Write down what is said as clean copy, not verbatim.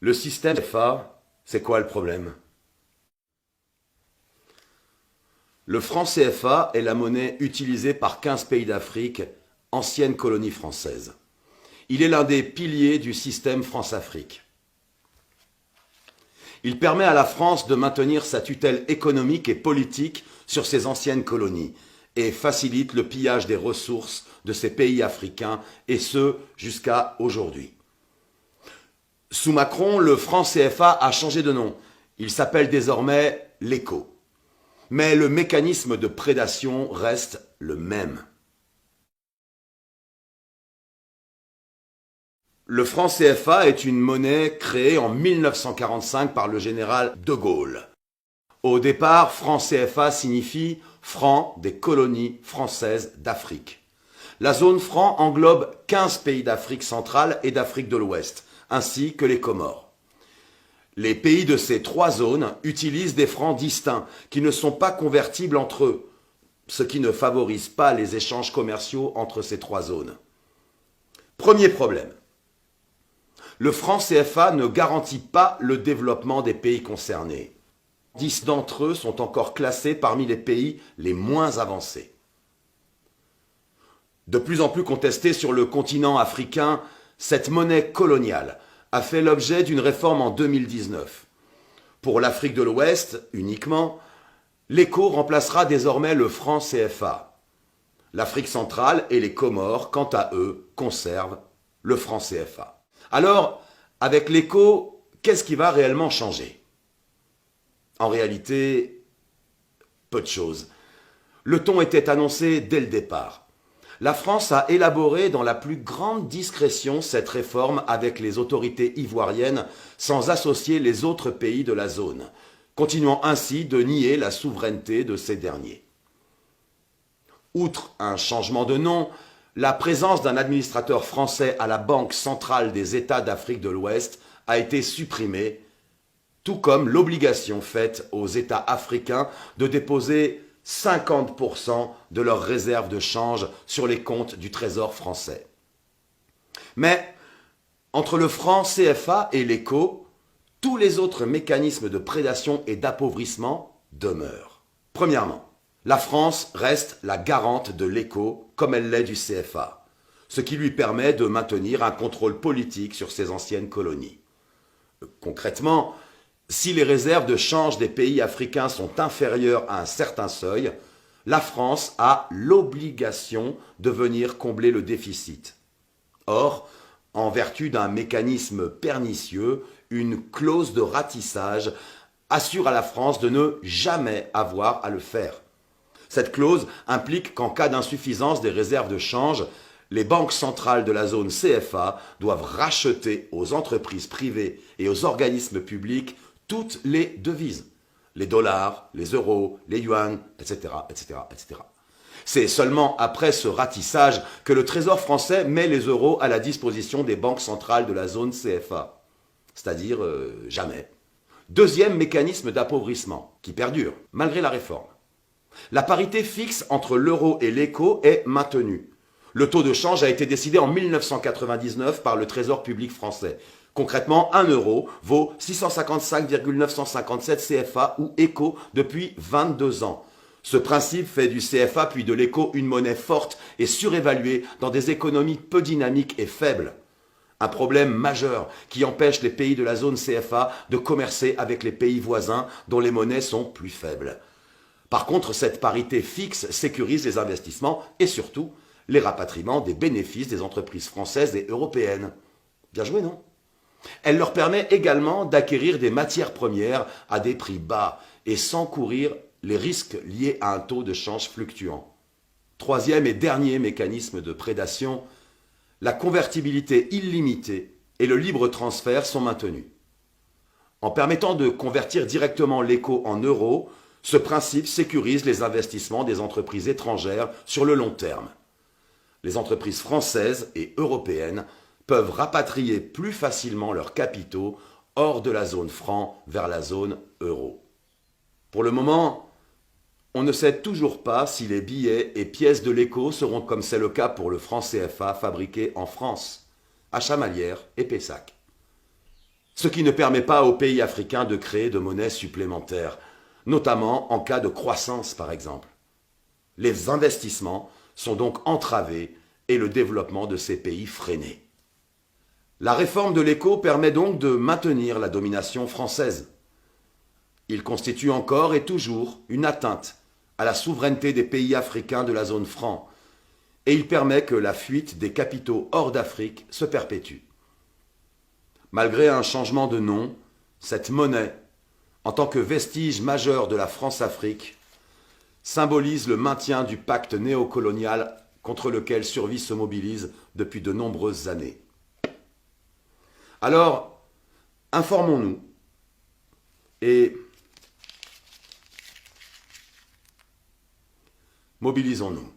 Le système CFA, c'est quoi le problème? Le franc CFA est la monnaie utilisée par 15 pays d'Afrique, ancienne colonie française. Il est l'un des piliers du système France-Afrique. Il permet à la France de maintenir sa tutelle économique et politique sur ses anciennes colonies et facilite le pillage des ressources de ces pays africains, et ce jusqu'à aujourd'hui. Sous Macron, le franc CFA a changé de nom. Il s'appelle désormais l'ECO. Mais le mécanisme de prédation reste le même. Le franc CFA est une monnaie créée en 1945 par le général de Gaulle. Au départ, franc CFA signifie franc des colonies françaises d'Afrique. La zone franc englobe 15 pays d'Afrique centrale et d'Afrique de l'Ouest, ainsi que les Comores. Les pays de ces trois zones utilisent des francs distincts qui ne sont pas convertibles entre eux, ce qui ne favorise pas les échanges commerciaux entre ces trois zones. Premier problème. Le franc CFA ne garantit pas le développement des pays concernés. 10 d'entre eux sont encore classés parmi les pays les moins avancés. De plus en plus contestée sur le continent africain, cette monnaie coloniale a fait l'objet d'une réforme en 2019. Pour l'Afrique de l'Ouest, uniquement, l'ECO remplacera désormais le franc CFA. L'Afrique centrale et les Comores, quant à eux, conservent le franc CFA. Alors, avec l'ECO, qu'est-ce qui va réellement changer? En réalité, peu de choses. Le ton était annoncé dès le départ. La France a élaboré dans la plus grande discrétion cette réforme avec les autorités ivoiriennes sans associer les autres pays de la zone, continuant ainsi de nier la souveraineté de ces derniers. Outre un changement de nom, la présence d'un administrateur français à la Banque centrale des États d'Afrique de l'Ouest a été supprimée, tout comme l'obligation faite aux États africains de déposer 50% de leurs réserves de change sur les comptes du Trésor français. Mais entre le franc CFA et l'ECO, tous les autres mécanismes de prédation et d'appauvrissement demeurent. Premièrement, la France reste la garante de l'ECO comme elle l'est du CFA, ce qui lui permet de maintenir un contrôle politique sur ses anciennes colonies. Concrètement, si les réserves de change des pays africains sont inférieures à un certain seuil, la France a l'obligation de venir combler le déficit. Or, en vertu d'un mécanisme pernicieux, une clause de ratissage assure à la France de ne jamais avoir à le faire. Cette clause implique qu'en cas d'insuffisance des réserves de change, les banques centrales de la zone CFA doivent racheter aux entreprises privées et aux organismes publics toutes les devises, les dollars, les euros, les yuans, etc., etc., etc. C'est seulement après ce ratissage que le Trésor français met les euros à la disposition des banques centrales de la zone CFA, c'est-à-dire jamais. Deuxième mécanisme d'appauvrissement, qui perdure, malgré la réforme. La parité fixe entre l'euro et l'ECO est maintenue. Le taux de change a été décidé en 1999 par le Trésor public français. Concrètement, 1 euro vaut 655,957 CFA ou ECO depuis 22 ans. Ce principe fait du CFA puis de l'ECO une monnaie forte et surévaluée dans des économies peu dynamiques et faibles. Un problème majeur qui empêche les pays de la zone CFA de commercer avec les pays voisins dont les monnaies sont plus faibles. Par contre, cette parité fixe sécurise les investissements et surtout les rapatriements des bénéfices des entreprises françaises et européennes. Bien joué, non? Elle leur permet également d'acquérir des matières premières à des prix bas et sans courir les risques liés à un taux de change fluctuant. Troisième et dernier mécanisme de prédation, la convertibilité illimitée et le libre transfert sont maintenus. En permettant de convertir directement l'ECO en euros, ce principe sécurise les investissements des entreprises étrangères sur le long terme. Les entreprises françaises et européennes peuvent rapatrier plus facilement leurs capitaux hors de la zone franc vers la zone euro. Pour le moment, on ne sait toujours pas si les billets et pièces de l'ECO seront, comme c'est le cas pour le franc CFA, fabriqués en France, à Chamalières et Pessac. ce qui ne permet pas aux pays africains de créer de monnaie supplémentaire, notamment en cas de croissance par exemple. Les investissements sont donc entravés et le développement de ces pays freiné. La réforme de l'écho permet donc de maintenir la domination française. Il constitue encore et toujours une atteinte à la souveraineté des pays africains de la zone franc, et il permet que la fuite des capitaux hors d'Afrique se perpétue. Malgré un changement de nom, cette monnaie, en tant que vestige majeur de la France-Afrique, symbolise le maintien du pacte néocolonial contre lequel Survie se mobilise depuis de nombreuses années. Alors, informons-nous et mobilisons-nous.